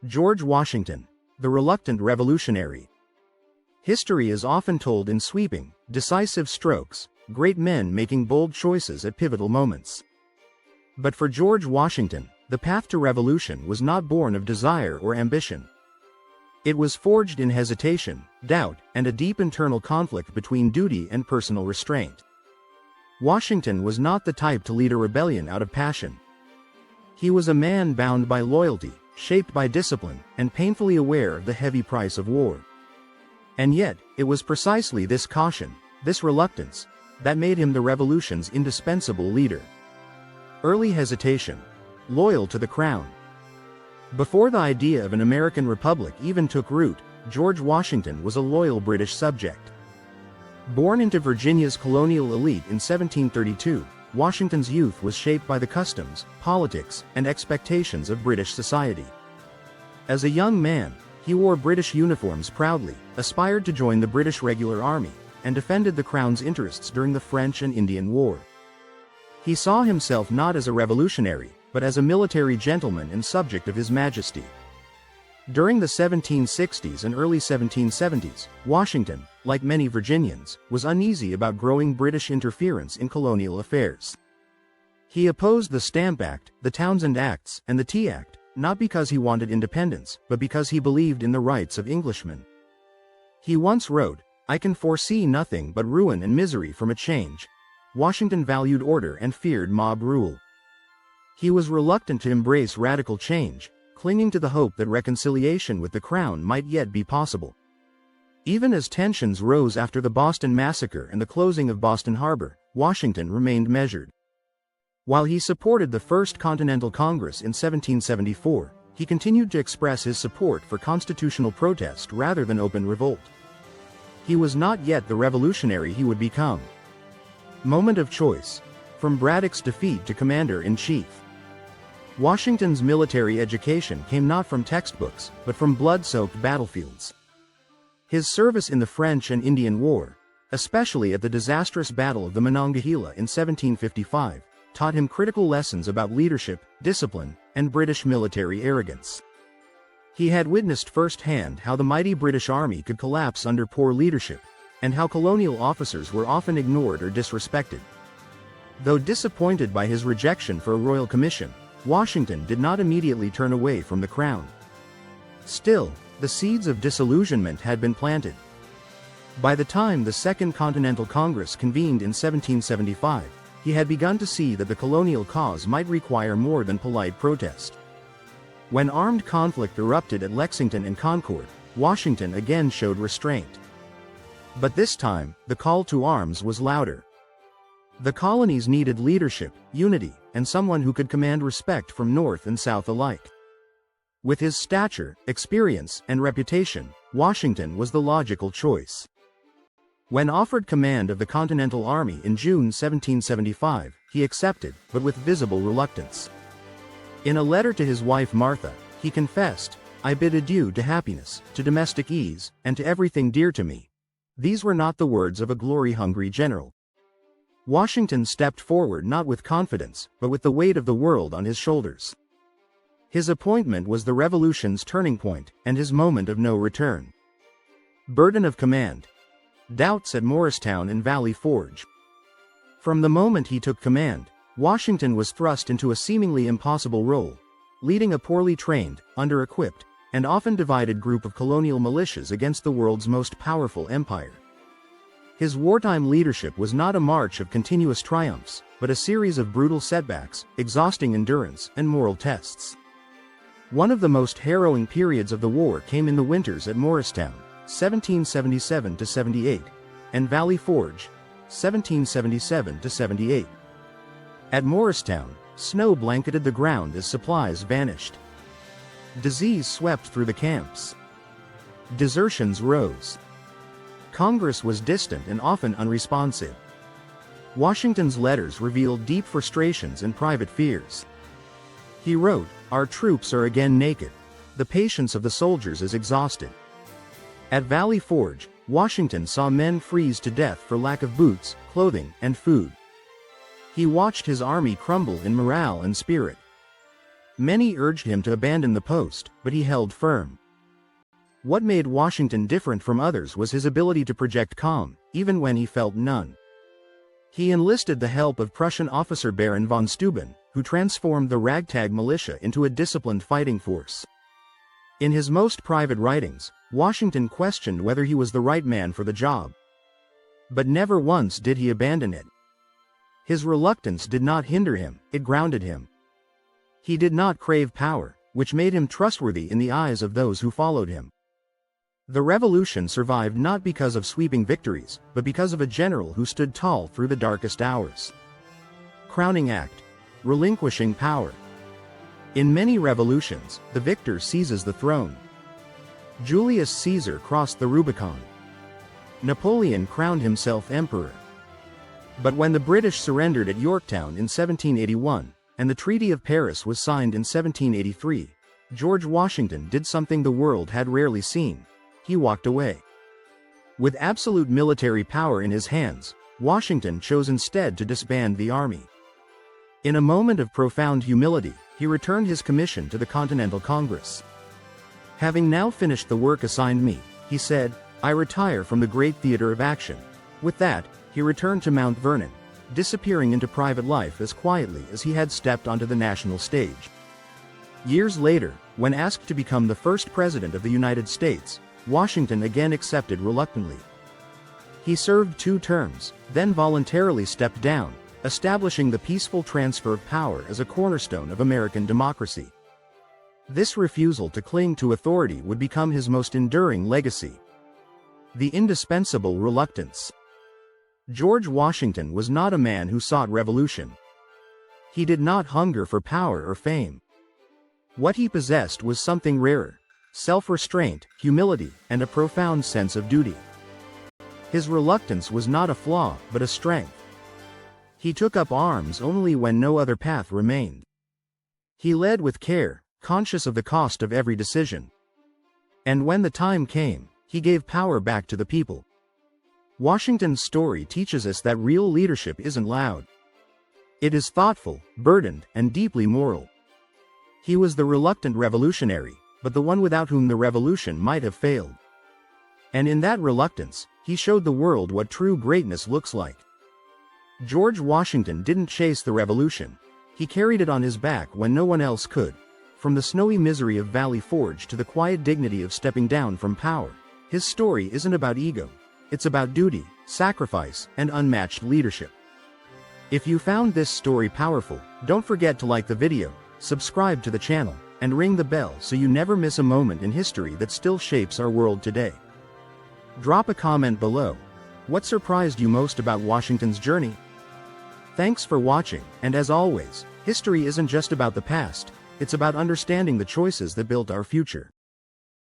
George Washington, the reluctant revolutionary. History is often told in sweeping, decisive strokes, great men making bold choices at pivotal moments. But for George Washington, the path to revolution was not born of desire or ambition. It was forged in hesitation, doubt, and a deep internal conflict between duty and personal restraint. Washington was not the type to lead a rebellion out of passion. He was a man bound by loyalty, shaped by discipline, and painfully aware of the heavy price of war. And yet, it was precisely this caution, this reluctance, that made him the revolution's indispensable leader. Early hesitation. Loyal to the crown. Before the idea of an American republic even took root, George Washington was a loyal British subject. Born into Virginia's colonial elite in 1732, Washington's youth was shaped by the customs, politics, and expectations of British society. As a young man, he wore British uniforms proudly, aspired to join the British regular army, and defended the crown's interests during the French and Indian War. He saw himself not as a revolutionary, but as a military gentleman and subject of His Majesty. During the 1760s and early 1770s, Washington, like many Virginians, was uneasy about growing British interference in colonial affairs. He opposed the Stamp Act, the Townshend Acts, and the Tea Act, not because he wanted independence, but because he believed in the rights of Englishmen. He once wrote, "I can foresee nothing but ruin and misery from a change." Washington valued order and feared mob rule. He was reluctant to embrace radical change, clinging to the hope that reconciliation with the crown might yet be possible. Even as tensions rose after the Boston Massacre and the closing of Boston Harbor, Washington remained measured. While he supported the First Continental Congress in 1774, he continued to express his support for constitutional protest rather than open revolt. He was not yet the revolutionary he would become. Moment of choice. From Braddock's defeat to commander-in-chief. Washington's military education came not from textbooks, but from blood-soaked battlefields. His service in the French and Indian War, especially at the disastrous Battle of the Monongahela in 1755, taught him critical lessons about leadership, discipline, and British military arrogance. He had witnessed firsthand how the mighty British Army could collapse under poor leadership, and how colonial officers were often ignored or disrespected. Though disappointed by his rejection for a royal commission, Washington did not immediately turn away from the crown. Still, the seeds of disillusionment had been planted. By the time the Second Continental Congress convened in 1775, he had begun to see that the colonial cause might require more than polite protest. When armed conflict erupted at Lexington and Concord, Washington again showed restraint. But this time, the call to arms was louder. The colonies needed leadership, unity, and someone who could command respect from North and South alike. With his stature, experience, and reputation, Washington was the logical choice. When offered command of the Continental Army in June 1775, he accepted, but with visible reluctance. In a letter to his wife Martha, he confessed, "I bid adieu to happiness, to domestic ease, and to everything dear to me." These were not the words of a glory-hungry general. Washington stepped forward not with confidence, but with the weight of the world on his shoulders. His appointment was the revolution's turning point, and his moment of no return. Burden of command. Doubts at Morristown and Valley Forge. From the moment he took command, Washington was thrust into a seemingly impossible role, leading a poorly trained, under-equipped, and often divided group of colonial militias against the world's most powerful empire. His wartime leadership was not a march of continuous triumphs, but a series of brutal setbacks, exhausting endurance, and moral tests. One of the most harrowing periods of the war came in the winters at Morristown, 1777–78, and Valley Forge, 1777–78. At Morristown, snow blanketed the ground as supplies vanished. Disease swept through the camps. Desertions rose. Congress was distant and often unresponsive. Washington's letters revealed deep frustrations and private fears. He wrote, "Our troops are again naked. The patience of the soldiers is exhausted." At Valley Forge, Washington saw men freeze to death for lack of boots, clothing, and food. He watched his army crumble in morale and spirit. Many urged him to abandon the post, but he held firm. What made Washington different from others was his ability to project calm, even when he felt none. He enlisted the help of Prussian officer Baron von Steuben, who transformed the ragtag militia into a disciplined fighting force. In his most private writings, Washington questioned whether he was the right man for the job. But never once did he abandon it. His reluctance did not hinder him, it grounded him. He did not crave power, which made him trustworthy in the eyes of those who followed him. The revolution survived not because of sweeping victories, but because of a general who stood tall through the darkest hours. Crowning act: relinquishing power. In many revolutions, the victor seizes the throne. Julius Caesar crossed the Rubicon. Napoleon crowned himself emperor. But when the British surrendered at Yorktown in 1781, and the Treaty of Paris was signed in 1783, George Washington did something the world had rarely seen. He walked away. With absolute military power in his hands, Washington chose instead to disband the army. In a moment of profound humility, he returned his commission to the Continental Congress. Having now finished the work assigned me, he said, I retire from the great theater of action. With that, he returned to Mount Vernon, disappearing into private life as quietly as he had stepped onto the national stage. Years later, when asked to become the first president of the United States, Washington again accepted reluctantly. He served 2 terms, then voluntarily stepped down, establishing the peaceful transfer of power as a cornerstone of American democracy. This refusal to cling to authority would become his most enduring legacy. The indispensable reluctance. George Washington was not a man who sought revolution. He did not hunger for power or fame. What he possessed was something rarer: self-restraint, humility, and a profound sense of duty. His reluctance was not a flaw, but a strength. He took up arms only when no other path remained. He led with care, conscious of the cost of every decision. And when the time came, he gave power back to the people. Washington's story teaches us that real leadership isn't loud. It is thoughtful, burdened, and deeply moral. He was the reluctant revolutionary, but the one without whom the revolution might have failed. And in that reluctance, he showed the world what true greatness looks like. George Washington didn't chase the revolution. He carried it on his back when no one else could. From the snowy misery of Valley Forge to the quiet dignity of stepping down from power, his story isn't about ego. It's about duty, sacrifice, and unmatched leadership. If you found this story powerful, don't forget to like the video, subscribe to the channel, and ring the bell so you never miss a moment in history that still shapes our world today. Drop a comment below. What surprised you most about Washington's journey? Thanks for watching, and as always, history isn't just about the past, it's about understanding the choices that built our future.